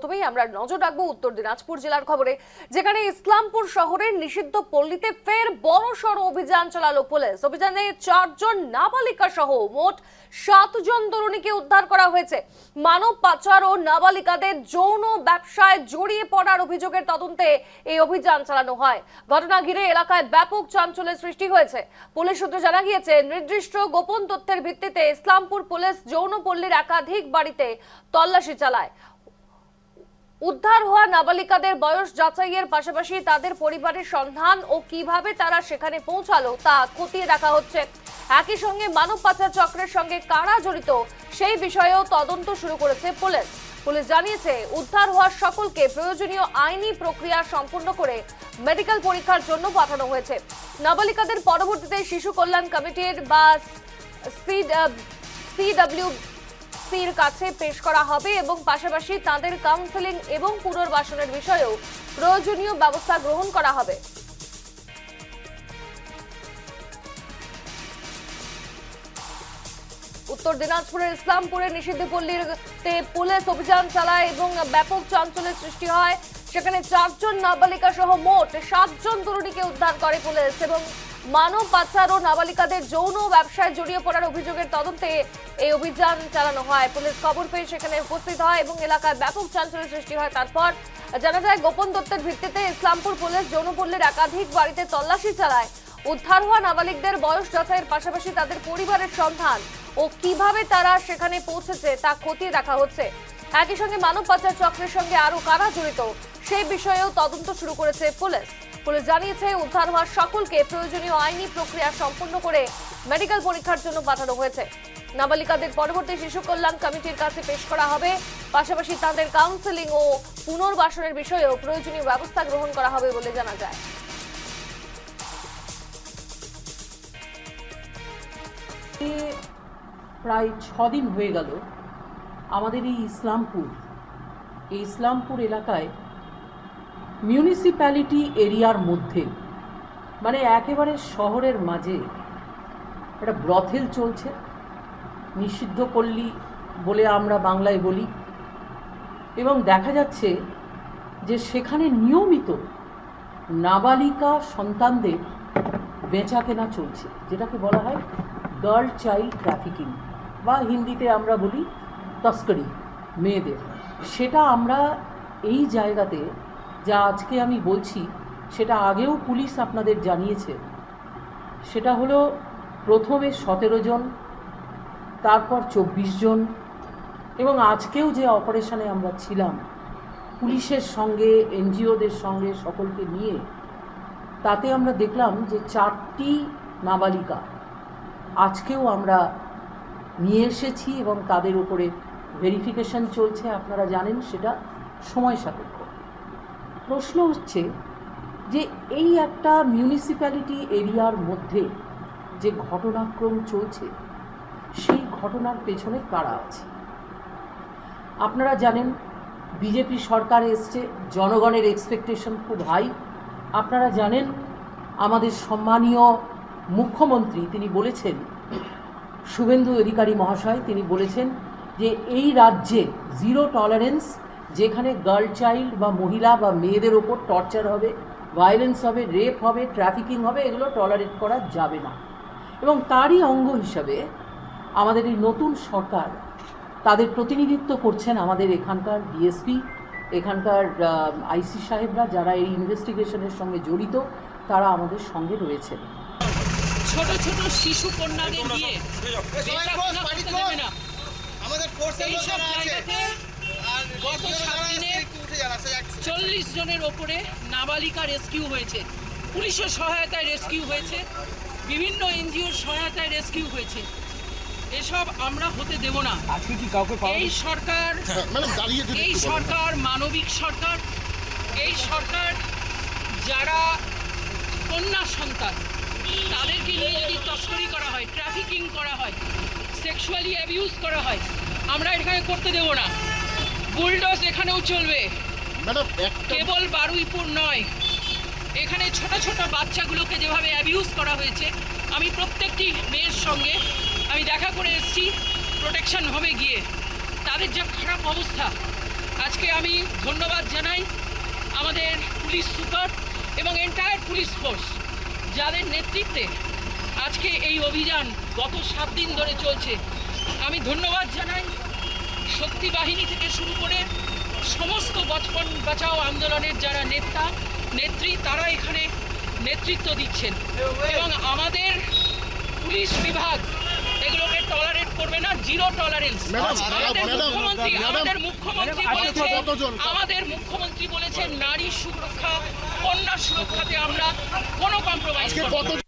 প্রথমেই আমরা নজর রাখবো উত্তর দিনাজপুর জেলার খবরে, যেখানে ইসলামপুর শহরের নিষিদ্ধ পল্লীতে ফের বড়সড় অভিযান চালালো পুলিশ। অভিযানে 4 জন নাবালিকা সহ মোট 7 জন তরুণীকে উদ্ধার করা হয়েছে। মানব পাচার ও নাবালিকাদের যৌন ব্যবসায় জড়িয়ে পড়ার অভিযোগের তদন্তে এই অভিযান চালানো হয়। ঘটনা ঘিরে এলাকায় ব্যাপক চাঞ্চল্যের সৃষ্টি হয়েছে। পুলিশ সূত্রে জানা গিয়েছে, নির্দিষ্ট গোপন তথ্যের ভিত্তিতে ইসলামপুর পুলিশ যৌনপল্লীর একাধিক বাড়িতে তল্লাশি চালায়। উদ্ধার হওয়া নাবালিকাদের বয়স যাচাইয়ের পাশাপাশি তাদের পরিবারের সন্ধান ও কিভাবে তারা সেখানে পৌঁছালো তা খতিয়ে দেখা হচ্ছে। একই সঙ্গে মানব পাচার চক্রের সঙ্গে কারা জড়িত সেই বিষয়েও তদন্ত শুরু করেছে পুলিশ। পুলিশ জানিয়েছে, উদ্ধার হওয়া সকলকে প্রয়োজনীয় আইনি প্রক্রিয়া সম্পূর্ণ করে মেডিকেল পরীক্ষার জন্য পাঠানো হয়েছে। নাবালিকাদের পরবর্তীতে শিশু কল্যাণ কমিটির বা সিডব্লিউসির কাছে পেশ করা হবে এবং পাশাপাশি তাদের কাউন্সেলিং এবং পুনর্বাসনের বিষয়েও প্রয়োজনীয় ব্যবস্থা গ্রহণ করা হবে। উত্তর দিনাজপুরের ইসলামপুরের নিষিদ্ধ পল্লীতে পুলিশ অভিযান চালায় এবং ব্যাপক চাঞ্চল্যের সৃষ্টি হয়। সেখানে 4 জন নাবালিকা সহ মোট 7 জন তরুণীকে উদ্ধার করে পুলিশ এবং মানব পাচার ও নাবালিকাদের যৌন ব্যবসায় জড়িয়ে পড়ার অভিযোগের তদন্তে এই অভিযান চালানো হয়। পুলিশ খবর পেয়ে সেখানে উপস্থিত হয় এবং এলাকায় ব্যাপক চাঞ্চল্যের সৃষ্টি হয়। তারপর জানা যায়, গোপন তথ্যের ভিত্তিতে ইসলামপুর পুলিশ যৌনপল্লীর একাধিক বাড়িতে তল্লাশি চালায়। উদ্ধার হওয়া নাবালিকদের বয়স যাচাইয়ের পাশাপাশি তাদের পরিবারের সন্ধান ও কিভাবে তারা সেখানে পৌঁছেছে তা খতিয়ে দেখা হচ্ছে। একই সঙ্গে মানব পাচার চক্রের সঙ্গে আরো কারা জড়িত সেই বিষয়েও তদন্ত শুরু করেছে পুলিশ। পুলিশ জানিয়েছে, উদ্ধার হওয়া সকলকে প্রয়োজনীয় আইনি প্রক্রিয়া সম্পন্ন করে মেডিকেল পরীক্ষার জন্য পাঠানো হয়েছে। নাবালিকাদের পরবর্তী শিশু কল্যাণ কমিটির কাছে পেশ করা হবে, পাশাপাশি তাদের কাউন্সেলিং ও পুনর্বাসনের বিষয়েও প্রয়োজনীয় ব্যবস্থা গ্রহণ করা হবে বলে জানা যায়। প্রায় 6 দিন হয়ে গেল আমাদের এই ইসলামপুর এলাকায় মিউনিসিপ্যালিটি এরিয়ার মধ্যে, মানে একেবারে শহরের মাঝে একটা ব্রথেল চলছে। নিষিদ্ধ পল্লী বলে আমরা বাংলায় বলি, এবং দেখা যাচ্ছে যে সেখানে নিয়মিত নাবালিকা সন্তানদের বেচা কেনা চলছে, যেটাকে বলা হয় গার্ল চাইল্ড ট্রাফিকিং বা হিন্দিতে আমরা বলি তস্করি মেয়েদের। সেটা আমরা এই জায়গাতে যা আজকে আমি বলছি সেটা আগেও পুলিশ আপনাদের জানিয়েছে। সেটা হলো প্রথমে 17 জন, তারপর 24 জন, এবং আজকেও যে অপারেশনে আমরা ছিলাম পুলিশের সঙ্গে এনজিওদের সঙ্গে সকলকে নিয়ে, তাতে আমরা দেখলাম যে 4টি নাবালিকা আজকেও আমরা নিয়ে এসেছি এবং তাদের উপরে ভেরিফিকেশন চলছে। আপনারা জানেন সেটা সময় সাপেক্ষ। প্রশ্ন হচ্ছে যে এই একটা মিউনিসিপ্যালিটি এরিয়ার মধ্যে যে ঘটনাক্রম চলছে, সেই ঘটনার পেছনে কারা আছে? আপনারা জানেন বিজেপি সরকার এসছে, জনগণের এক্সপেকটেশন খুব হাই। আপনারা জানেন আমাদের সম্মানীয় মুখ্যমন্ত্রী তিনি বলেছেন, শুভেন্দু অধিকারী মহাশয় তিনি বলেছেন যে এই রাজ্যে 0 টলারেন্স, যেখানে গার্ল চাইল্ড বা মহিলা বা মেয়েদের ওপর টর্চার হবে, ভায়োলেন্স হবে, রেপ হবে, ট্রাফিকিং হবে, এগুলো টলারেট করা যাবে না। এবং তারই অঙ্গ হিসাবে আমাদের এই নতুন সরকার, তাদের প্রতিনিধিত্ব করছেন আমাদের এখানকার ডিএসপি, এখানকার আইসি সাহেবরা, যারা এই ইনভেস্টিগেশনের সঙ্গে জড়িত, তারা আমাদের সঙ্গে রয়েছেন। ছোট ছোট শিশু কন্যাদের নিয়ে আমাদের গত 7 দিনে 40 জনের ওপরে নাবালিকা রেস্কিউ হয়েছে। পুলিশের সহায়তায় রেস্কিউ হয়েছে, বিভিন্ন এনজিওর সহায়তায় রেস্কিউ হয়েছে। এসব আমরা হতে দেব না। এই সরকার মানবিক সরকার। এই সরকার যারা কন্যা সন্তান তাদেরকে নিয়ে যদি তস্করি করা হয়, ট্রাফিকিং করা হয়, সেক্সুয়ালি অ্যাবিউজ করা হয়, আমরা এখানে করতে দেব না। বুলডোজ এখানেও চলবে, কেবল বারুইপুর নয়। এখানে ছোট ছোট বাচ্চাগুলোকে যেভাবে অ্যাবিউজ করা হয়েছে, আমি প্রত্যেকটি মেয়ের সঙ্গে আমি দেখা করে এসেছি প্রোটেকশন হোমে গিয়ে। তাদের যে খারাপ অবস্থা, আজকে আমি ধন্যবাদ জানাই আমাদের পুলিশ সুপার এবং এন্টায়ার পুলিশ ফোর্স, যাদের নেতৃত্বে আজকে এই অভিযান গত 7 দিন ধরে চলছে। আমি ধন্যবাদ জানাই শক্তি বাহিনী থেকে শুরু করে সমস্ত বচপন বাঁচাও আন্দোলনের যারা নেত্রী তারা এখানে নেতৃত্ব দিচ্ছেন এবং আমাদের পুলিশ বিভাগ এগুলোকে টলারেট করবে না, জিরো টলারেন্স। আমাদের মুখ্যমন্ত্রী বলেছেন নারী সুরক্ষা, কন্যা সুরক্ষাতে আমরা কোনো কম্প্রোমাইজ করব না।